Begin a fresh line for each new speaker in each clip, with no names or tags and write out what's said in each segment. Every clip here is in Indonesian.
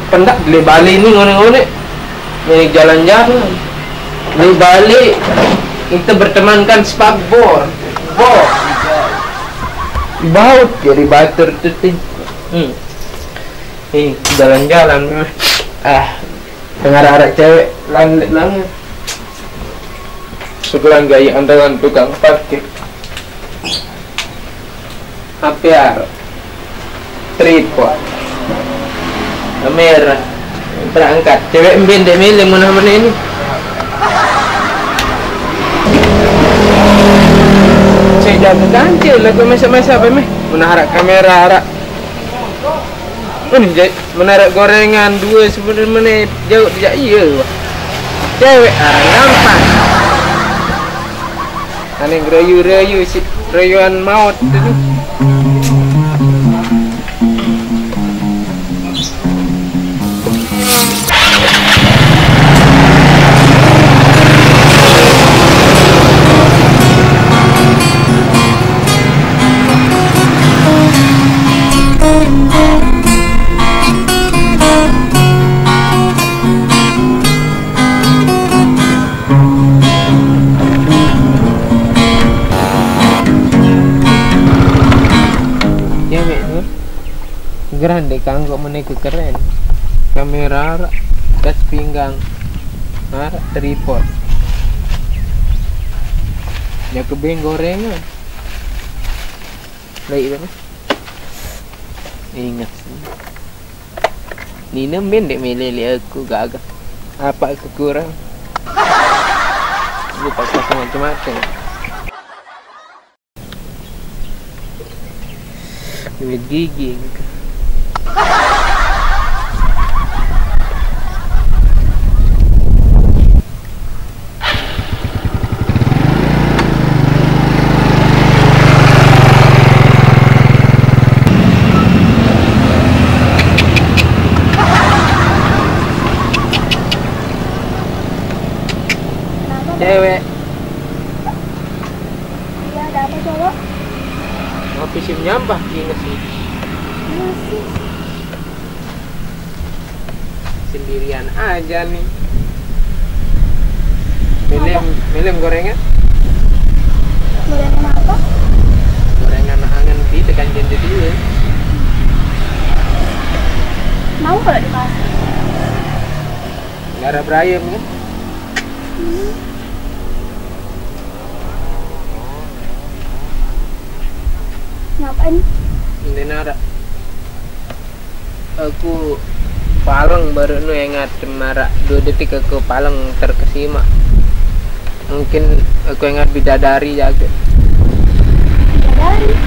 Pendak beli Bali ini ngone-ngone milik jalan-jalan beli Bali kita bertemankan spakbor baut jadi batur tuh jalan-jalan dengar-dengar cewek langit segelang gaya andalan tukang parkir APR tripod kamera berangkat cewek mbende milih mana-mana ini saya jago ganjil lagu masa-masa apa meh menarik kamera harap ini menarik gorengan 2 menit jauh tidak iya cewek gampang aneh rayu-rayu si rayuan maut itu grande kanggo menek keren kamera gas pinggang tripod ya kebeng gorengan baik banget ingat Nina mendek meleli aku gagah apa aku kurang lupa pasang macam-macam duit gigi cewek
iya ada apa cowok
ngopi sim nyampah gini sih
masih
sendirian aja nih milim gorengan
gorengan apa
gorengan angan di tekan jende dulu
mau kalau dikasih
nggak ada berayam kan
ngapain
ini nara aku palang baru nu yang ngat marak 2 detik aku palang terkesima mungkin aku ingat bidadari jaga
bidadari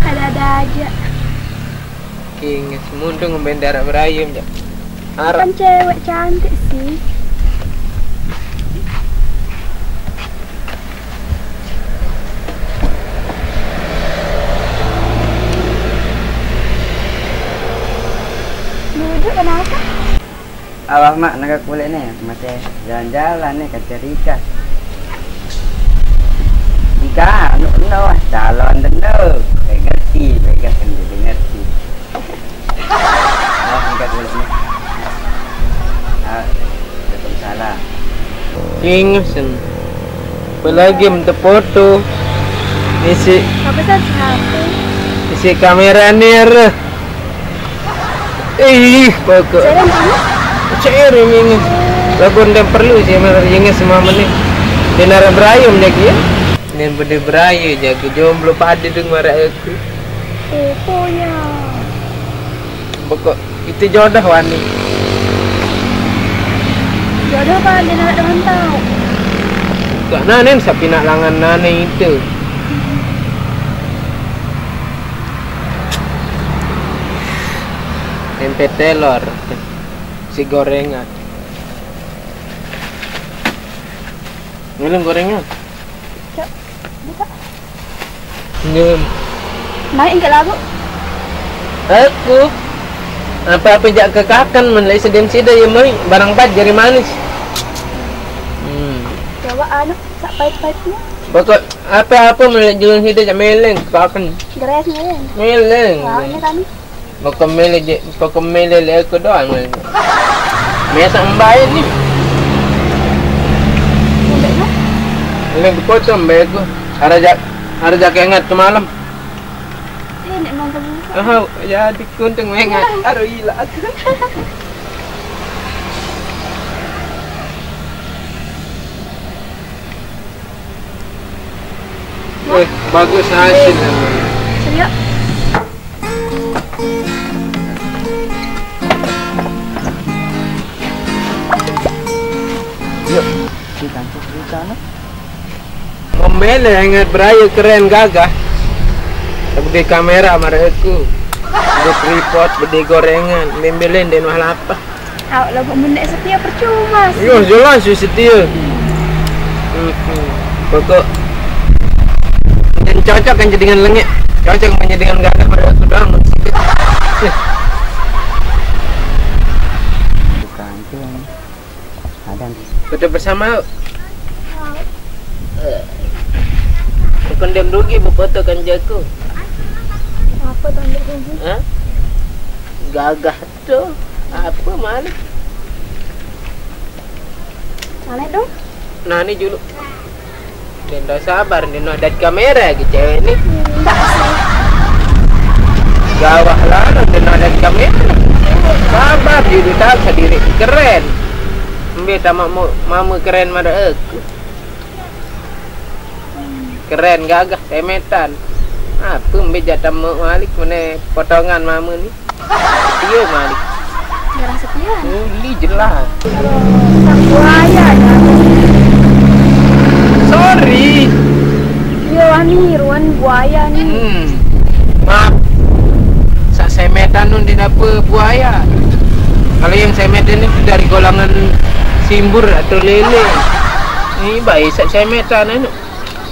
ada aja
king semuntung ngebendera berayam ya
kan cewek cantik sih duduk kenapa?
Awak mak nak kulit nih masih jalan-jalan nih ke Rika. Rika, no calon dulu, ngerti, baik sendiri ngerti. Nak kulit nih. Betul salah.
Ingsen, apalagi minta foto, isi
Apa satu?
isi kamera nih. Pokok.
Jalan kamu?
Ceri ini. Lagun dan perlu sih merjengnya semua menit. Dinar berayam lagi ya. Dan berde berayu jaga jomblo pada deng marah aku.
Fotonya.
Pokok itu jodoh wani.
Jodoh kan dia nak dengan tahu.
Gak nanen sapi nak langan nane itu. Tempe telur si gorengan minum gorengan
Cok, buka
minum
main ke lagu
aku apa-apa jak kekakan menlai sedem sida ya mai barang pat jari manis
coba anak sak pahit-pahitnya
Pokok apa-apa jualan hidup je meleng pakan.
Geres ni.
Meleng.
Wah, ini kan.
Pokok meleng aku doang. Mesak mbaik ni.
Udah lah.
Meleng potong mbaik aku. Harga kengat ke malam.
Ini nonton.
Oh, jadi kuntung mengat. Aduh gila. Bagus hasil.
Serius?
Yuk, kita sana.
Membela ingat beraya keren gagah. Bede kamera maraku. Bede tripod, bede gorengan, membelen dan mahal apa.
Awak lah benda setia percuma.
Yo, jelas setia. Pokok yang cocok kan dengan lengit. Cocok kan dengan gagah pada aku doang.
Bukan tu. Ada.
Kita bersama. Kondem rugi berfoto kan jago.
Apa tanda kunci?
Ha? Gagah tu. Apa mana?
Mana tu?
Nah ni dulu. Dia dah sabar dia nak ada kamera ke cewek ni.
Tak sih.
Gawah lah dia nak ada kamera. Sabar dia tak sendiri keren. Ambil tamak mama keren mada aku. Keren gagah semetan. Apa ambil jatah Malik mana potongan mama ni. Dia Malik.
Jarang setia.
Uli jelas.
Sang buaya ya.
Sorry.
Dia wani ruan buaya ni.
Maaf. Sak semetan nun di apa buaya. Kalau yang semetan itu dari golongan simbur atau lele. Ni baik sak semetan anu.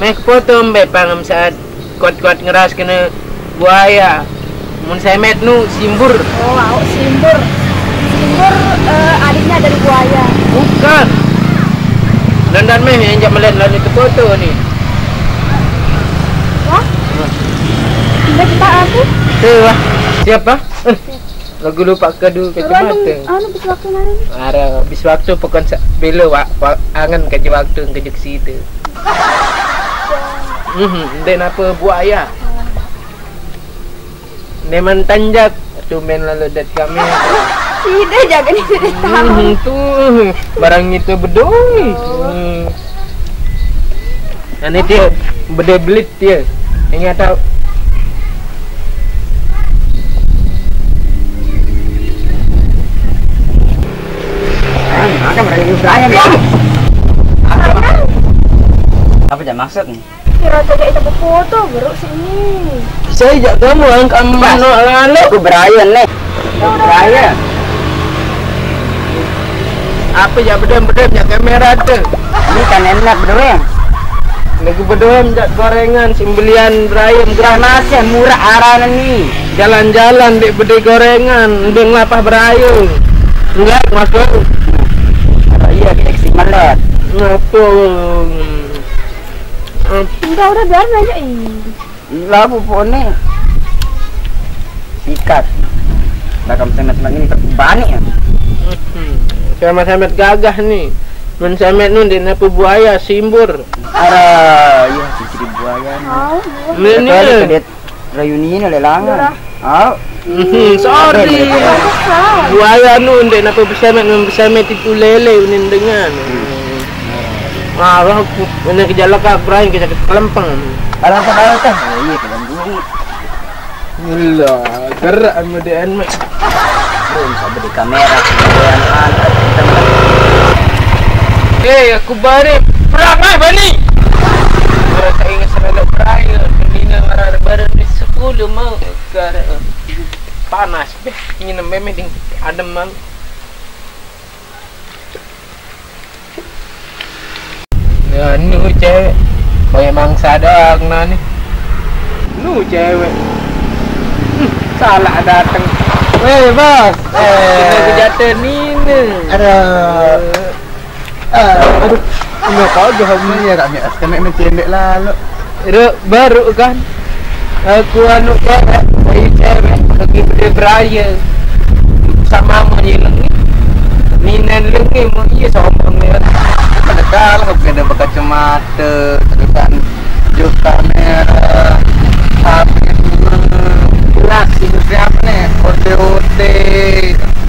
Mek potong be pangam saat kuat-kuat ngeras kena buaya. Mun semet nu simbur.
Oh, awak simbur. Simbur adiknya dari buaya.
Bukan. Dan meh yang jam melihat lalu itu foto ni.
Wah? Tidak kita aku.
Tu lah. Siapa? Lagu lupa kadu kacamata.
Anu bis waktu mana ni?
Ara bis waktu pokon bila angan kerja waktu kerja ke situ. Dan apa buaya? Neman tanjak tu main lalu dat kami.
Tidak jaga ni tidak tahu.
Tu barang itu bedoi. Ini dia bede belit dia. Ingat tahu.
Akan berani berani ya. Apa je maksud ni?
Kira tadi kita berfoto geruk sini.
Saya jak kamu angkat mana lalu.
Aku Brian ni. Brian.
Apa jak bedem-bedem jak kamera tu.
Ni kan enak berdua.
Lagi bedem jak gorengan sembelian berayam
Gerah nasi murah arah ni.
jalan-jalan dek bede gorengan ndeng lapah berayam. Enggak masuk.
Iya kita kesini malat.
Apa?
Enggak udah biar aja ini.
Labu pohon ni. Sikat. Dah kamu semet-semet ni banyak ya.
Sama-sama gagah ni. Men semet nun di napa buaya simbur.
Ada ya ciciri buaya ni.
Oh,
Ni
Kadet reuni ni lelangan. Oh.
Sorry. Buaya nun di napa besemet itu lele unin dengan. Roh aku mana kejala ka Brian kita kelempang.
Alang sabar teh. Iya dalam dulu.
Gila, gerak MDN mak.
Belum sampai di kamera.
Aku balik. Perang mai bani. Saya ingat saya Brian, Nina baru di 10 mau ke panas beh. Ini memang ding adem mang. Ya, nu cewek. Kayak mangsa doang nah ni. Nu cewek. Salah datang. Weh, bos. Kejadian ini.
Ada. Aduh.
Enggak tahu jauh
Iya tak biasa kena mencendek lalu.
baru kan. Aku anu cewek, dari cewek lagi beraya sama menyelengi. Minan lengi mau iya sombong ya.
Pada kalau kena berkacamata, tekan jauh kamera, HP
Jelas itu
siapa nih? Ode.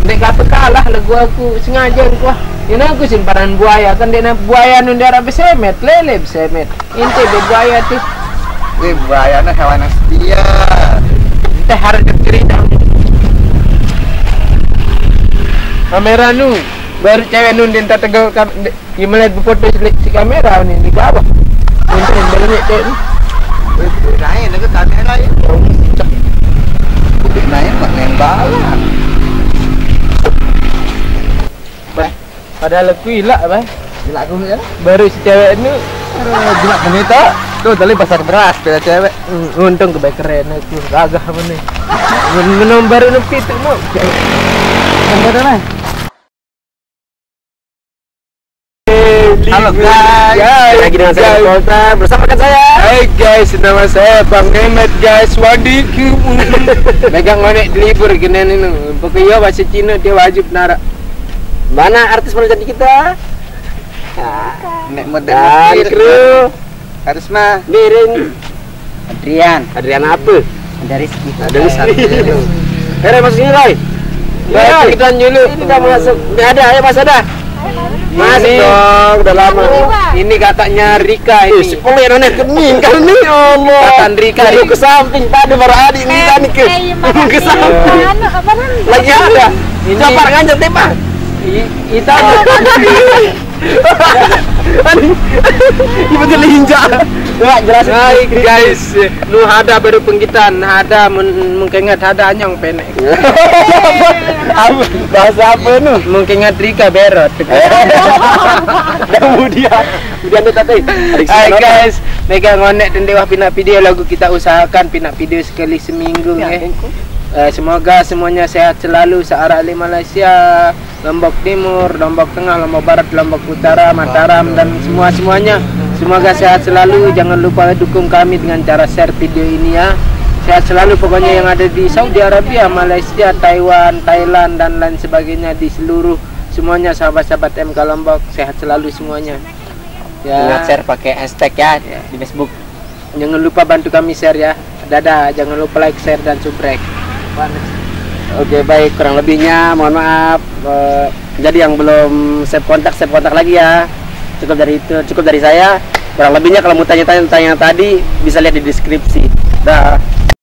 Dek kata kalah lagu aku sengaja aku. Ini aku simpanan buaya kan dia buaya nun daerah besemet, lele besemet. Inte be buaya tuh.
Wih, buaya nih hewan yang setia.
Inte harga cerita. Kamera nu baru cewek nun dia tegal gimana berfoto si kamera ni di bawah. Inte banyak cewek ni.
Wih, naik nak kamera ya. Udah naik mak main balap.
Padahal aku hilak bang.
Gila aku ya.
Baru si cewek nu
Gila kenita. Tuh tadi pasar beras beda cewek.
untung kebaik keren aku gagah mana. Menombar nepi tu no.
Nomor mana? Halo guys, lagi dengan saya Kota bersama kan saya.
Hai guys, nama saya Bang Mehmet guys. Wadiku. Megang ngonek libur gini ni. Pokoknya bahasa Cina dia wajib narak.
Mana artis mana jadi kita? Nek model
Dan kru
Karisma
Miring
Adrian apa? Dari Rizky.
Dari Rizky.
Masuk sini Roy.
Ya, kita dulu.
Kita masuk. Nggak ada, ayo Mas ada. Masuk
Ini-
dong, udah lama.
Ini katanya Rika ini.
Si pemain nonnya kening kan nih, Allah.
Katan Rika
Lu
ini.
ke samping tadi baru adik nih kan ke. Ke samping. Lagi ada.
Ini-
Siapa ngajak tembak?
Kita
Ibu jadi hinja. Enggak jelas.
Hai guys, nu ada baru penggitan, ada mengkengat ada anyong penek.
Bahasa apa nu?
Mengkengat Rika berot.
Kemudian tuh tadi.
Hai guys, mega ngonek dan dewa pinak video lagu kita usahakan pinak video sekali seminggu ya. Semoga semuanya sehat selalu searah di Malaysia, Lombok Timur, Lombok Tengah, Lombok Barat, Lombok Utara, Mataram dan semuanya. Semoga sehat selalu. Jangan lupa dukung kami dengan cara share video ini ya. Sehat selalu pokoknya yang ada di Saudi Arabia, Malaysia, Taiwan, Thailand dan lain sebagainya di seluruh semuanya sahabat-sahabat MK Lombok sehat selalu semuanya.
Ingat share pakai hashtag ya di Facebook.
Jangan lupa bantu kami share ya. Dadah, jangan lupa like, share dan subscribe.
Oke baik, kurang lebihnya mohon maaf. Jadi yang belum save kontak lagi ya. Cukup dari saya. Kurang lebihnya kalau mau tanya-tanya tentang yang tadi bisa lihat di deskripsi. Dah.